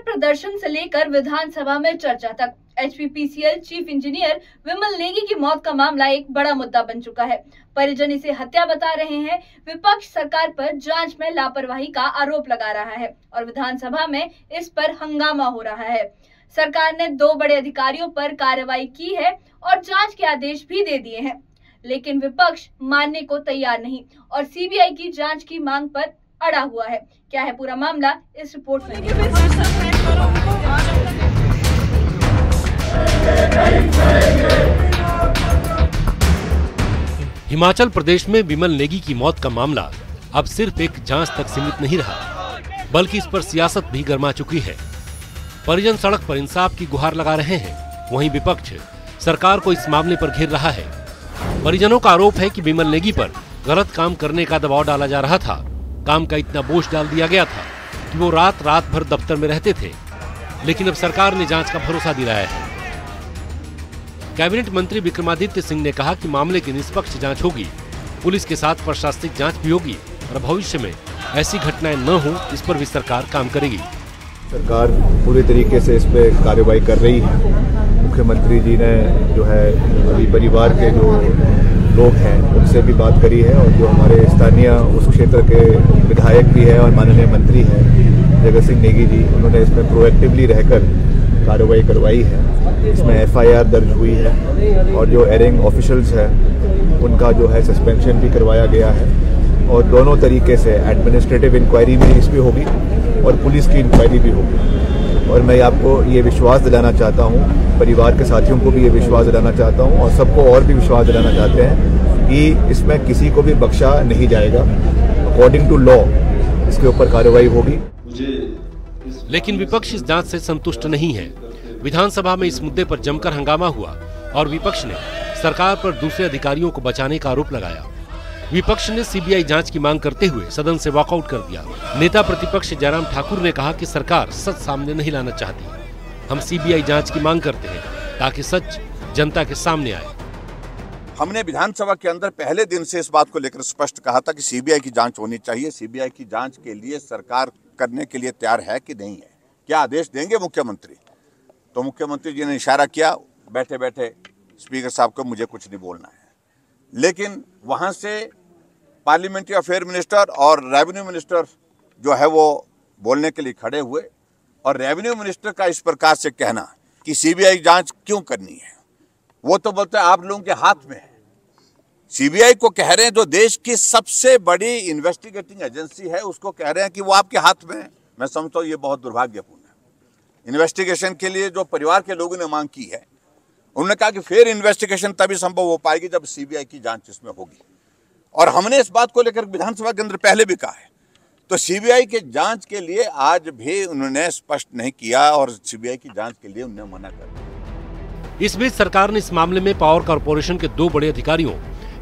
प्रदर्शन से लेकर विधानसभा में चर्चा तक एचपीपीसीएल चीफ इंजीनियर विमल नेगी की मौत का मामला एक बड़ा मुद्दा बन चुका है। परिजन इसे हत्या बता रहे हैं। विपक्ष सरकार पर जांच में लापरवाही का आरोप लगा रहा है और विधानसभा में इस पर हंगामा हो रहा है। सरकार ने 2 बड़े अधिकारियों पर कार्रवाई की है और जांच के आदेश भी दे दिए हैं, लेकिन विपक्ष मानने को तैयार नहीं और सीबीआई की जांच की मांग पर अड़ा हुआ है। क्या है पूरा मामला, इस रिपोर्ट में। हिमाचल प्रदेश में विमल नेगी की मौत का मामला अब सिर्फ एक जांच तक सीमित नहीं रहा, बल्कि इस पर सियासत भी गर्मा चुकी है। परिजन सड़क पर इंसाफ की गुहार लगा रहे हैं, वहीं विपक्ष सरकार को इस मामले पर घेर रहा है। परिजनों का आरोप है कि विमल नेगी पर गलत काम करने का दबाव डाला जा रहा था। काम का इतना बोझ डाल दिया गया था कि वो रात भर दफ्तर में रहते थे, लेकिन अब सरकार ने जांच का भरोसा दिलाया है। कैबिनेट मंत्री विक्रमादित्य सिंह ने कहा कि मामले की निष्पक्ष जांच होगी, पुलिस के साथ प्रशासनिक जांच भी होगी और भविष्य में ऐसी घटनाएं न हो, इस पर भी सरकार काम करेगी। सरकार पूरी तरीके से इस पे कार्रवाई कर रही है। मुख्यमंत्री जी ने जो है अभी परिवार के जो लोग हैं उनसे भी बात करी है और जो हमारे स्थानीय उस क्षेत्र के विधायक भी है और माननीय मंत्री हैं जगत सिंह नेगी जी, उन्होंने इसमें प्रोएक्टिवली रहकर कार्रवाई करवाई है। इसमें एफआईआर दर्ज हुई है और जो एरिंग ऑफिशियल्स हैं उनका जो है सस्पेंशन भी करवाया गया है और दोनों तरीके से एडमिनिस्ट्रेटिव इंक्वायरी भी इसमें होगी और पुलिस की इंक्वायरी भी होगी। और मैं आपको ये विश्वास दिलाना चाहता हूँ, परिवार के साथियों को भी ये विश्वास दिलाना चाहता हूँ और सबको और भी विश्वास दिलाना चाहते हैं कि इसमें किसी को भी बख्शा नहीं जाएगा। अकॉर्डिंग टू लॉ इसके ऊपर कार्रवाई होगी। लेकिन विपक्ष इस जांच से संतुष्ट नहीं है। विधानसभा में इस मुद्दे पर जमकर हंगामा हुआ और विपक्ष ने सरकार पर दूसरे अधिकारियों को बचाने का आरोप लगाया। विपक्ष ने सीबीआई जांच की मांग करते हुए सदन से वॉकआउट कर दिया। नेता प्रतिपक्ष जयराम ठाकुर ने कहा कि सरकार सच सामने नहीं लाना चाहती। हम सीबीआई जांच की मांग करते हैं ताकि सच जनता के सामने आए। हमने विधानसभा के अंदर पहले दिन से इस बात को लेकर स्पष्ट कहा था कि सीबीआई की जांच होनी चाहिए। सीबीआई की जांच के लिए सरकार करने के लिए तैयार है कि नहीं है, क्या आदेश देंगे मुख्यमंत्री। तो मुख्यमंत्री जी ने इशारा किया बैठे बैठे स्पीकर साहब को मुझे कुछ नहीं बोलना है, लेकिन वहां से पार्लियामेंट्री अफेयर मिनिस्टर और रेवेन्यू मिनिस्टर जो है वो बोलने के लिए खड़े हुए और रेवेन्यू मिनिस्टर का इस प्रकार से कहना कि सीबीआई जांच क्यों करनी है, वो तो बोलते हैं आप लोगों के हाथ में है। सीबीआई को कह रहे हैं जो देश की सबसे बड़ी इन्वेस्टिगेटिंग एजेंसी है उसको कह रहे हैं कि वो आपके हाथ में है। मैं समझता हूँ ये बहुत दुर्भाग्यपूर्ण है। इन्वेस्टिगेशन के लिए जो परिवार के लोगों ने मांग की है, उन्होंने कहा कि फिर इन्वेस्टिगेशन तभी संभव हो पाएगी जब सीबीआई की जांच इसमें होगी और हमने इस बात को लेकर विधानसभा के अंदर पहले भी कहा है। तो सीबीआई के जांच के लिए आज भी उन्होंने स्पष्ट नहीं किया और सीबीआई की जांच के लिए उन्होंने मना कर दिया। इस बीच सरकार ने इस मामले में पावर कॉर्पोरेशन के 2 बड़े अधिकारियों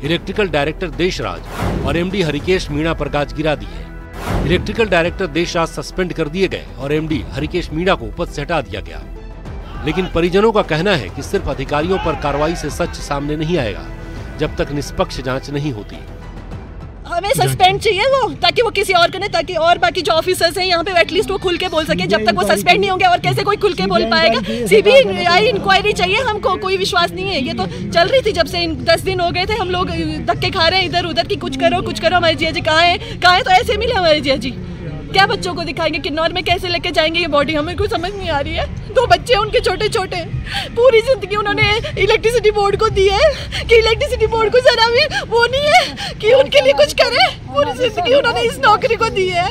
इलेक्ट्रिकल डायरेक्टर देशराज और एमडी हरिकेश मीणा पर गाज गिरा दी है। इलेक्ट्रिकल डायरेक्टर देशराज सस्पेंड कर दिए गए और एमडी हरिकेश मीणा को पद से हटा दिया गया। लेकिन परिजनों का कहना है कि सिर्फ अधिकारियों पर कार्रवाई से सच सामने नहीं आएगा जब तक निष्पक्ष जांच नहीं होती। हमें सस्पेंड चाहिए वो, ताकि वो किसी और करे, ताकि और बाकी जो ऑफिसर्स हैं यहाँ पे एटलीस्ट वो खुल के बोल सके। जब तक वो सस्पेंड नहीं होंगे और कैसे कोई खुल के बोल पाएगा। सीबीआई इंक्वायरी चाहिए हमको, कोई विश्वास नहीं है। ये तो चल रही थी जब से 10 दिन हो गए थे, हम लोग धक्के खा रहे हैं इधर उधर की कुछ करो। हमारे जिया जी कहाँ है तो ऐसे मिले हमारे जिया जी। क्या बच्चों को दिखाएंगे, किन्नौर में कैसे लेके जाएंगे ये बॉडी, हमें कुछ समझ नहीं आ रही है। 2 बच्चे उनके छोटे छोटे, पूरी जिंदगी उन्होंने इलेक्ट्रिसिटी बोर्ड को दी है कि इलेक्ट्रिसिटी बोर्ड को जरा भी वो नहीं है कि उनके लिए कुछ करे। पूरी जिंदगी उन्होंने इस नौकरी को दी है।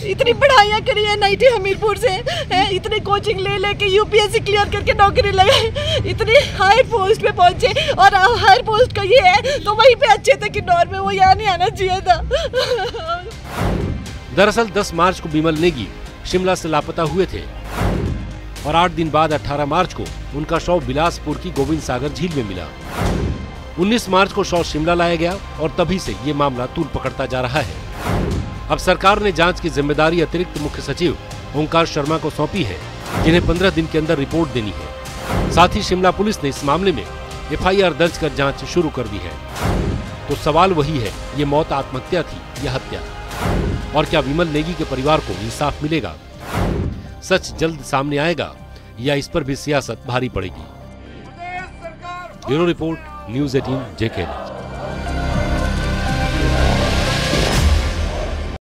इतनी पढ़ाइयाँ करी है नाइटी हमीरपुर से, इतनी कोचिंग ले के यूपीएससी क्लियर करके नौकरी लगाई, इतनी हाई पोस्ट पे पहुंचे और हाई पोस्ट का ये है तो वहीं पे अच्छे थे किन्नौर में, वो यहाँ नहीं आना चाहिए था। दरअसल 10 मार्च को विमल नेगी शिमला से लापता हुए थे और 8 दिन बाद 18 मार्च को उनका शव बिलासपुर की गोविंद सागर झील में मिला। 19 मार्च को शव शिमला लाया गया और तभी से ये मामला तूल पकड़ता जा रहा है। अब सरकार ने जांच की जिम्मेदारी अतिरिक्त मुख्य सचिव ओंकार शर्मा को सौंपी है, जिन्हें 15 दिन के अंदर रिपोर्ट देनी है। साथ ही शिमला पुलिस ने इस मामले में एफआईआर दर्ज कर जांच शुरू कर दी है। तो सवाल वही है, ये मौत आत्महत्या थी या हत्या? और क्या विमल नेगी के परिवार को इंसाफ मिलेगा? सच जल्द सामने आएगा या इस पर भी सियासत भारी पड़ेगी। Bureau report, news 18 JK।